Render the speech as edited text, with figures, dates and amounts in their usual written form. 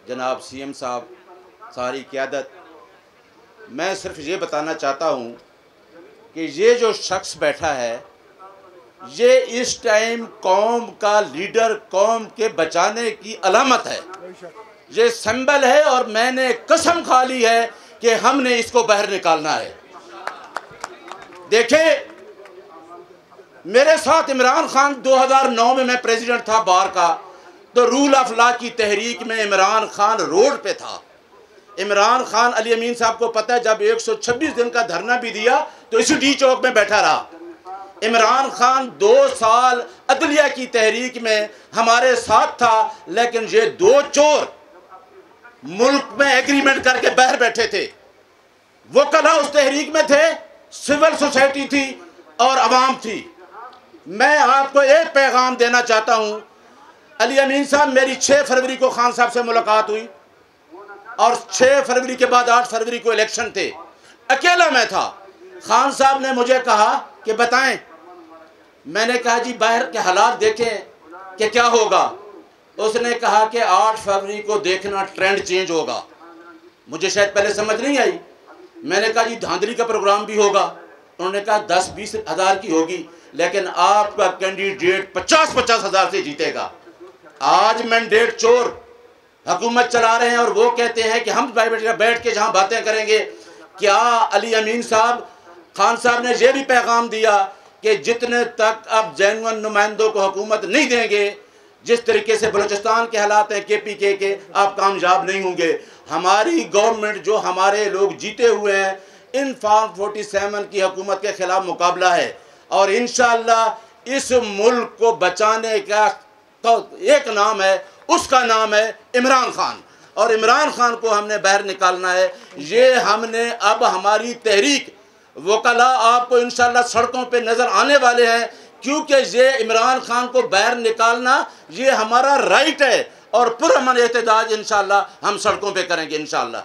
जनाब सीएम साहब, सारी क़यादत, मैं सिर्फ ये बताना चाहता हूँ कि ये जो शख्स बैठा है ये इस टाइम कौम का लीडर, कौम के बचाने की अलामत है, ये सिंबल है। और मैंने कसम खा ली है कि हमने इसको बाहर निकालना है। देखें, मेरे साथ इमरान खान 2009 में मैं प्रेसिडेंट था बार का, तो रूल ऑफ लॉ की तहरीक में इमरान खान रोड पे था। इमरान खान, अली अमीन साहब को पता है, जब 126 दिन का धरना भी दिया तो इसी डी चौक में बैठा रहा। इमरान खान 2 साल अदलिया की तहरीक में हमारे साथ था, लेकिन ये 2 चोर मुल्क में एग्रीमेंट करके बाहर बैठे थे। वो कला उस तहरीक में थे, सिविल सोसाइटी थी और अवाम थी। मैं आपको एक पैगाम देना चाहता हूँ। अली अमीन साहब, मेरी 6 फरवरी को खान साहब से मुलाकात हुई और 6 फरवरी के बाद 8 फरवरी को इलेक्शन थे। अकेला मैं था। खान साहब ने मुझे कहा कि बताएं। मैंने कहा जी बाहर के हालात देखें कि क्या होगा। उसने कहा कि 8 फरवरी को देखना, ट्रेंड चेंज होगा। मुझे शायद पहले समझ नहीं आई। मैंने कहा जी धांधली का प्रोग्राम भी होगा। उन्होंने कहा 10-20 हज़ार की होगी, लेकिन आपका कैंडिडेट 50-50 हज़ार से जीतेगा। आज मैंडेट चोर हुकूमत चला रहे हैं और वो कहते हैं कि हम बैठ के जहाँ बातें करेंगे। क्या अली अमीन साहब, खान साहब ने यह भी पैगाम दिया कि जितने तक अब जेन्युइन नुमाइंदों को हुकूमत नहीं देंगे, जिस तरीके से बलूचिस्तान के हालात हैं KPK के, आप कामयाब नहीं होंगे। हमारी गवर्नमेंट, जो हमारे लोग जीते हुए हैं, इन फॉर्म 47 की हुकूमत के खिलाफ मुकाबला है और इंशाअल्लाह इस मुल्क को बचाने का तो एक नाम है, उसका नाम है इमरान खान। और इमरान खान को हमने बाहर निकालना है। ये हमने अब हमारी तहरीक वकला आपको इंशाअल्लाह सड़कों पे नज़र आने वाले हैं, क्योंकि ये इमरान खान को बाहर निकालना ये हमारा राइट है और पुरअमन एहतजाज इंशाअल्लाह हम सड़कों पे करेंगे इंशाअल्लाह।